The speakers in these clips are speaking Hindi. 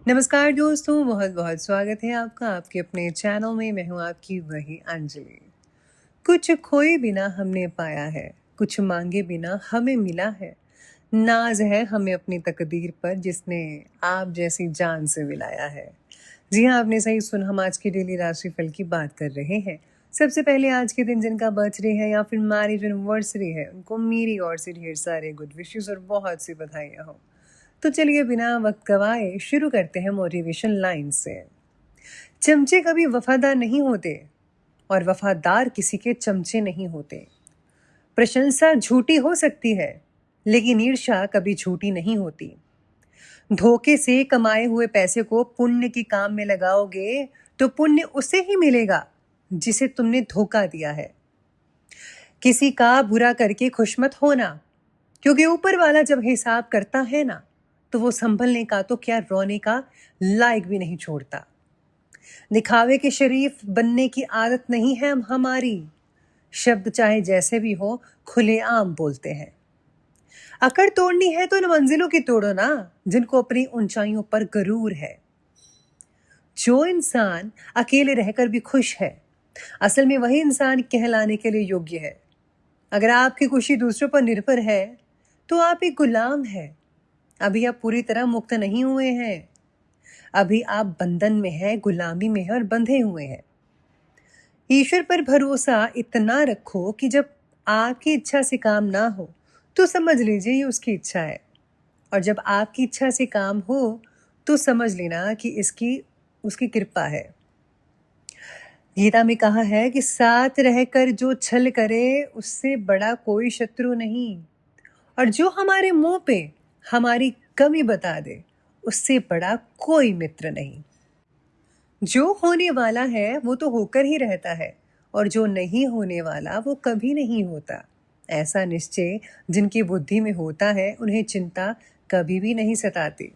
नमस्कार दोस्तों, बहुत बहुत स्वागत है आपका आपके अपने चैनल में। मैं हूँ आपकी वही अंजलि। कुछ खोए बिना हमने पाया है, कुछ मांगे बिना हमें मिला है। नाज है हमें अपनी तकदीर पर जिसने आप जैसी जान से मिलाया है। जी हाँ, आपने सही सुना। हम आज की डेली राशिफल की बात कर रहे हैं। सबसे पहले आज के दिन जिनका बर्थडे है या फिर मैरिज एनिवर्सरी है, उनको मेरी ओर से ढेर सारे गुड विशेस और बहुत सी बधाइयाँ हो। तो चलिए बिना वक्त गवाए शुरू करते हैं मोटिवेशन लाइन से। चमचे कभी वफादार नहीं होते और वफादार किसी के चमचे नहीं होते। प्रशंसा झूठी हो सकती है लेकिन ईर्ष्या कभी झूठी नहीं होती। धोखे से कमाए हुए पैसे को पुण्य के काम में लगाओगे तो पुण्य उसे ही मिलेगा जिसे तुमने धोखा दिया है। किसी का बुरा करके खुश मत होना, क्योंकि ऊपर वाला जब हिसाब करता है ना, तो वो संभलने का तो क्या रोने का लायक भी नहीं छोड़ता। दिखावे के शरीफ बनने की आदत नहीं है हमारी। शब्द चाहे जैसे भी हो खुलेआम बोलते हैं। अकड़ तोड़नी है तो इन मंजिलों की तोड़ो ना, जिनको अपनी ऊंचाइयों पर गरूर है। जो इंसान अकेले रहकर भी खुश है, असल में वही इंसान कहलाने के लिए योग्य है। अगर आपकी खुशी दूसरों पर निर्भर है तो आप एक गुलाम है। अभी आप पूरी तरह मुक्त नहीं हुए हैं। अभी आप बंधन में हैं, गुलामी में हैं और बंधे हुए हैं। ईश्वर पर भरोसा इतना रखो कि जब आपकी इच्छा से काम ना हो तो समझ लीजिए ये उसकी इच्छा है, और जब आपकी इच्छा से काम हो तो समझ लेना कि इसकी उसकी कृपा है। गीता में कहा है कि साथ रहकर जो छल करे उससे बड़ा कोई शत्रु नहीं, और जो हमारे मुंह पे हमारी कमी बता दे उससे बड़ा कोई मित्र नहीं। जो होने वाला है वो तो होकर ही रहता है, और जो नहीं होने वाला वो कभी नहीं होता। ऐसा निश्चय जिनकी बुद्धि में होता है उन्हें चिंता कभी भी नहीं सताती।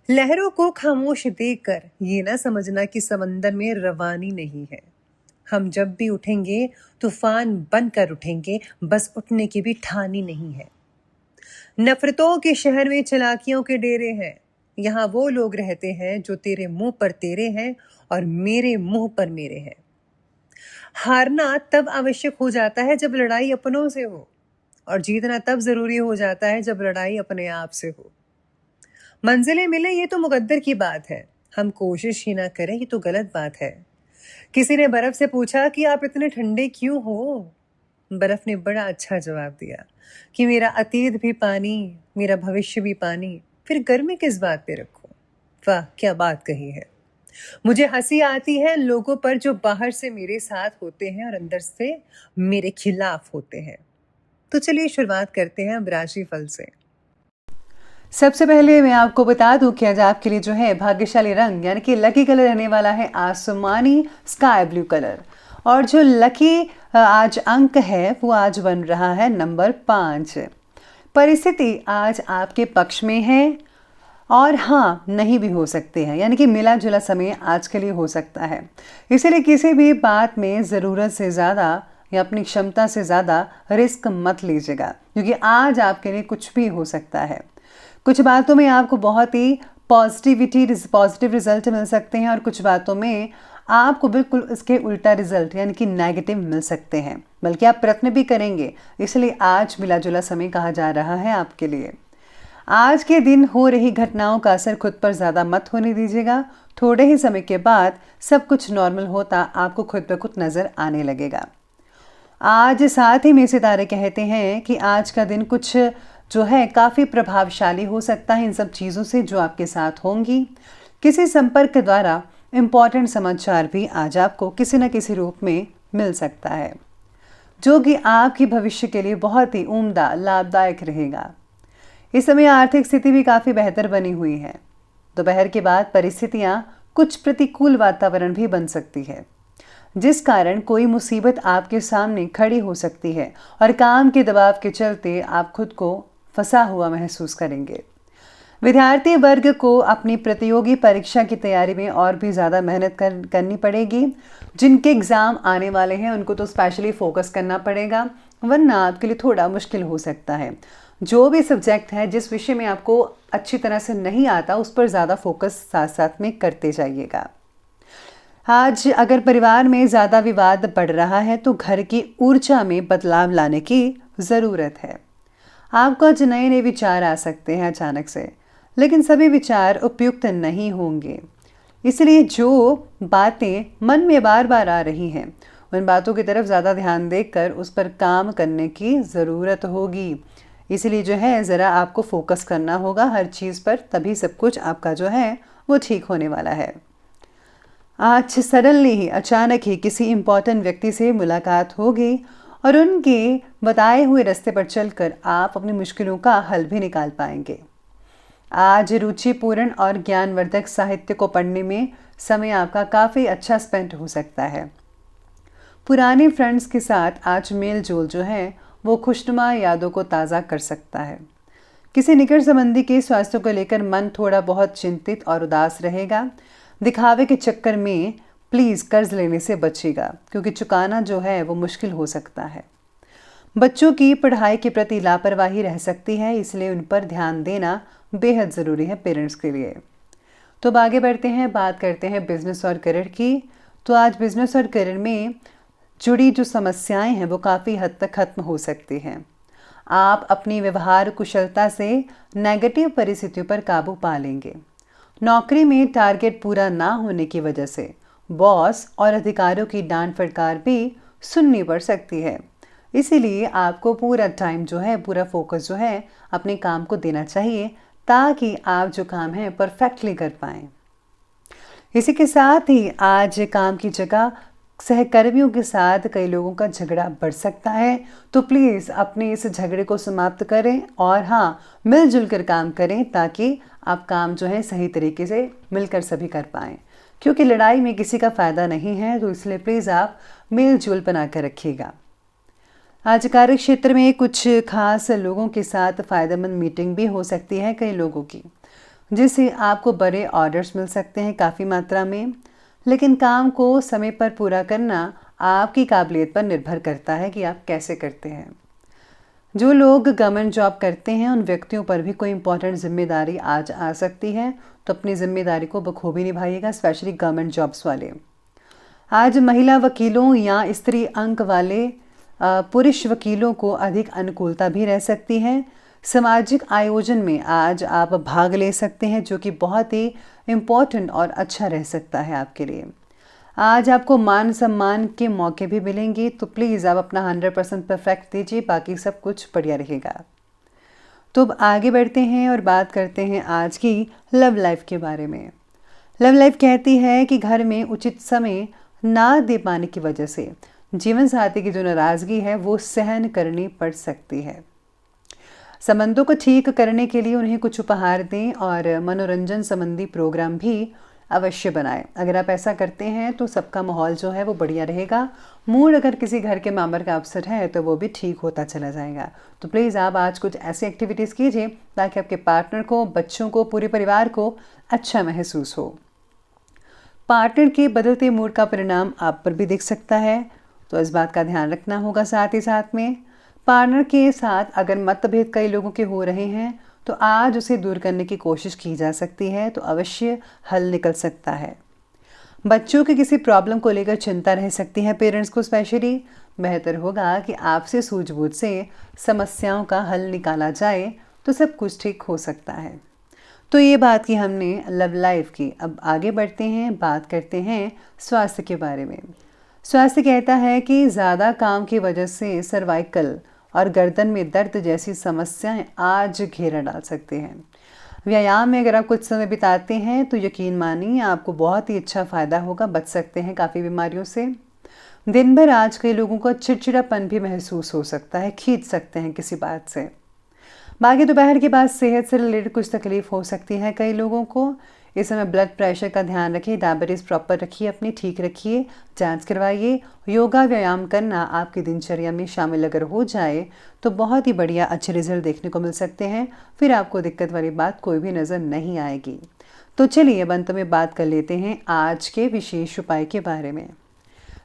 लहरों को खामोश देखकर ये ना समझना कि समंदर में रवानी नहीं है। हम जब भी उठेंगे तूफान बनकर उठेंगे, बस उठने की भी ठानी नहीं है। नफरतों के शहर में चालाकियों के डेरे हैं। यहाँ वो लोग रहते हैं जो तेरे मुंह पर तेरे हैं और मेरे मुंह पर मेरे हैं। हारना तब आवश्यक हो जाता है जब लड़ाई अपनों से हो, और जीतना तब जरूरी हो जाता है जब लड़ाई अपने आप से हो। मंजिलें मिले ये तो मुकद्दर की बात है, हम कोशिश ही ना करें ये तो गलत बात है। किसी ने बर्फ से पूछा कि आप इतने ठंडे क्यों हो? बर्फ ने बड़ा अच्छा जवाब दिया कि मेरा अतीत भी पानी, मेरा भविष्य भी पानी, फिर गर्मी किस बात पे रखूं। वाह क्या बात कही है। मुझे हंसी आती है लोगों पर जो बाहर से मेरे साथ होते हैं और अंदर से मेरे खिलाफ होते हैं। तो चलिए शुरुआत करते हैं अब राशिफल से। सबसे पहले मैं आपको बता दूं कि आज आपके लिए जो है भाग्यशाली रंग यानी कि लकी कलर रहने वाला है आसमानी स्काई ब्लू कलर, और जो लकी आज अंक है वो आज बन रहा है नंबर 5। परिस्थिति आज आपके पक्ष में है, और हाँ नहीं भी हो सकते हैं, यानी कि मिला जुला समय आज के लिए हो सकता है। इसीलिए किसी भी बात में ज़रूरत से ज़्यादा या अपनी क्षमता से ज़्यादा रिस्क मत लीजिएगा, क्योंकि आज आपके लिए कुछ भी हो सकता है। कुछ बातों में आपको बहुत ही पॉजिटिव रिजल्ट मिल सकते हैं, और कुछ बातों में आपको बिल्कुल इसके उल्टा रिजल्ट यानी कि नेगेटिव मिल सकते हैं, बल्कि आप प्रयत्न भी करेंगे। इसलिए आज मिला जुला समय कहा जा रहा है आपके लिए। आज के दिन हो रही घटनाओं का असर खुद पर ज़्यादा मत होने दीजिएगा। थोड़े ही समय के बाद सब कुछ नॉर्मल होता आपको खुद ब खुद नज़र आने लगेगा। आज साथ ही में सितारे कहते हैं कि आज का दिन कुछ जो है काफ़ी प्रभावशाली हो सकता है इन सब चीज़ों से जो आपके साथ होंगी। किसी संपर्क के द्वारा इम्पॉर्टेंट समाचार भी आज आपको किसी न किसी रूप में मिल सकता है, जो कि आपकी भविष्य के लिए बहुत ही उम्दा लाभदायक रहेगा। इस समय आर्थिक स्थिति भी काफ़ी बेहतर बनी हुई है। दोपहर के बाद परिस्थितियाँ कुछ प्रतिकूल वातावरण भी बन सकती है, जिस कारण कोई मुसीबत आपके सामने खड़ी हो सकती है, और काम के दबाव के चलते आप खुद को फंसा हुआ महसूस करेंगे। विद्यार्थी वर्ग को अपनी प्रतियोगी परीक्षा की तैयारी में और भी ज़्यादा मेहनत करनी पड़ेगी। जिनके एग्ज़ाम आने वाले हैं उनको तो स्पेशली फोकस करना पड़ेगा, वरना आपके लिए थोड़ा मुश्किल हो सकता है। जो भी सब्जेक्ट है, जिस विषय में आपको अच्छी तरह से नहीं आता, उस पर ज़्यादा फोकस साथ साथ में करते जाइएगा। आज अगर परिवार में ज़्यादा विवाद बढ़ रहा है तो घर की ऊर्जा में बदलाव लाने की ज़रूरत है। आपको आज नए नए विचार आ सकते हैं अचानक से, लेकिन सभी विचार उपयुक्त नहीं होंगे। इसलिए जो बातें मन में बार बार आ रही हैं, उन बातों की तरफ ज़्यादा ध्यान देकर उस पर काम करने की ज़रूरत होगी। इसलिए जो है ज़रा आपको फोकस करना होगा हर चीज़ पर, तभी सब कुछ आपका जो है वो ठीक होने वाला है। आज सडनली ही, अचानक ही किसी इम्पॉर्टेंट व्यक्ति से मुलाकात होगी और उनके बताए हुए रास्ते पर चलकर आप अपनी मुश्किलों का हल भी निकाल पाएंगे। आज रुचिपूर्ण और ज्ञानवर्धक साहित्य को पढ़ने में समय आपका काफ़ी अच्छा स्पेंड हो सकता है। पुराने फ्रेंड्स के साथ आज मेल जोल जो है वो खुशनुमा यादों को ताज़ा कर सकता है। किसी निकट संबंधी के स्वास्थ्य को लेकर मन थोड़ा बहुत चिंतित और उदास रहेगा। दिखावे के चक्कर में प्लीज़ कर्ज लेने से बचिएगा, क्योंकि चुकाना जो है वो मुश्किल हो सकता है। बच्चों की पढ़ाई के प्रति लापरवाही रह सकती है, इसलिए उन पर ध्यान देना बेहद ज़रूरी है पेरेंट्स के लिए। तो अब आगे बढ़ते हैं, बात करते हैं बिजनेस और करियर की। तो आज बिजनेस और करियर में जुड़ी जो समस्याएं हैं वो काफ़ी हद तक खत्म हो सकती हैं। आप अपनी व्यवहार कुशलता से नेगेटिव परिस्थितियों पर काबू पा लेंगे। नौकरी में टारगेट पूरा ना होने की वजह से बॉस और अधिकारियों की डांट फटकार भी सुननी पड़ सकती है। इसीलिए आपको पूरा टाइम जो है, पूरा फोकस जो है अपने काम को देना चाहिए, ताकि आप जो काम है परफेक्टली कर पाएँ। इसी के साथ ही आज काम की जगह सहकर्मियों के साथ कई लोगों का झगड़ा बढ़ सकता है, तो प्लीज़ अपने इस झगड़े को समाप्त करें और हाँ, मिलजुल कर काम करें, ताकि आप काम जो है सही तरीके से मिलकर सभी कर पाएँ। क्योंकि लड़ाई में किसी का फ़ायदा नहीं है, तो इसलिए प्लीज़ आप मिलजुल बना कर रखिएगा। आज कार्य क्षेत्र में कुछ खास लोगों के साथ फ़ायदेमंद मीटिंग भी हो सकती है कई लोगों की, जिससे आपको बड़े ऑर्डर्स मिल सकते हैं काफ़ी मात्रा में। लेकिन काम को समय पर पूरा करना आपकी काबिलियत पर निर्भर करता है कि आप कैसे करते हैं। जो लोग गवर्नमेंट जॉब करते हैं, उन व्यक्तियों पर भी कोई इंपॉर्टेंट जिम्मेदारी आज आ सकती है, तो अपनी जिम्मेदारी को बखूबी निभाइएगा, स्पेशली गवर्नमेंट जॉब्स वाले। आज महिला वकीलों या स्त्री अंक वाले पुरुष वकीलों को अधिक अनुकूलता भी रह सकती है। सामाजिक आयोजन में आज आप भाग ले सकते हैं, जो कि बहुत ही इम्पोर्टेंट और अच्छा रह सकता है आपके लिए। आज आपको मान सम्मान के मौके भी मिलेंगे, तो प्लीज़ आप अपना 100% परफेक्ट दीजिए, बाकी सब कुछ बढ़िया रहेगा। तो अब आगे बढ़ते हैं और बात करते हैं आज की लव लाइफ के बारे में। लव लाइफ कहती है कि घर में उचित समय ना दे पाने की वजह से जीवन साथी की जो नाराज़गी है वो सहन करनी पड़ सकती है। संबंधों को ठीक करने के लिए उन्हें कुछ उपहार दें और मनोरंजन संबंधी प्रोग्राम भी अवश्य बनाएं। अगर आप ऐसा करते हैं तो सबका माहौल जो है वो बढ़िया रहेगा। मूड अगर किसी घर के मेंबर का अवसर है तो वो भी ठीक होता चला जाएगा। तो प्लीज़ आप आज कुछ ऐसी एक्टिविटीज़ कीजिए ताकि आपके पार्टनर को, बच्चों को, पूरे परिवार को अच्छा महसूस हो। पार्टनर के बदलते मूड का परिणाम आप पर भी दिख सकता है, तो इस बात का ध्यान रखना होगा। साथ ही साथ में पार्टनर के साथ अगर मतभेद कई लोगों के हो रहे हैं तो आज उसे दूर करने की कोशिश की जा सकती है, तो अवश्य हल निकल सकता है। बच्चों की किसी प्रॉब्लम को लेकर चिंता रह सकती है पेरेंट्स को, स्पेशली बेहतर होगा कि आपसे सूझबूझ से समस्याओं का हल निकाला जाए, तो सब कुछ ठीक हो सकता है। तो ये बात की हमने लव लाइफ की। अब आगे बढ़ते हैं, बात करते हैं स्वास्थ्य के बारे में। स्वास्थ्य कहता है कि ज़्यादा काम की वजह से सर्वाइकल और गर्दन में दर्द जैसी समस्याएं आज घेरा डाल सकते हैं। व्यायाम में अगर आप कुछ समय बिताते हैं तो यकीन मानिए आपको बहुत ही अच्छा फ़ायदा होगा, बच सकते हैं काफ़ी बीमारियों से। दिन भर आज कई लोगों को चिड़चिड़ापन भी महसूस हो सकता है, खींच सकते हैं किसी बात से। बाकी दोपहर के बाद सेहत से रिलेटेड कुछ तकलीफ हो सकती है कई लोगों को। इस समय ब्लड प्रेशर का ध्यान रखिए, डायबिटीज़ प्रॉपर रखिए, अपनी ठीक रखिए, जांच करवाइए। योगा व्यायाम करना आपकी दिनचर्या में शामिल अगर हो जाए तो बहुत ही बढ़िया अच्छे रिजल्ट देखने को मिल सकते हैं। फिर आपको दिक्कत वाली बात कोई भी नज़र नहीं आएगी। तो चलिए अब अंत में बात कर लेते हैं आज के विशेष उपाय के बारे में।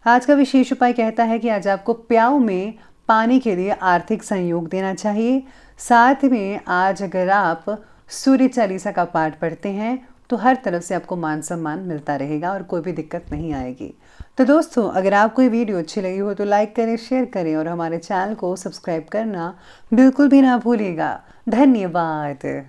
आज का विशेष उपाय कहता है कि आज आपको प्याऊ में पानी के लिए आर्थिक सहयोग देना चाहिए। साथ में आज अगर आप सूर्य चालीसा का पाठ पढ़ते हैं तो हर तरफ से आपको मान सम्मान मिलता रहेगा और कोई भी दिक्कत नहीं आएगी। तो दोस्तों, अगर आपको ये वीडियो अच्छी लगी हो तो लाइक करें, शेयर करें और हमारे चैनल को सब्सक्राइब करना बिल्कुल भी ना भूलिएगा। धन्यवाद।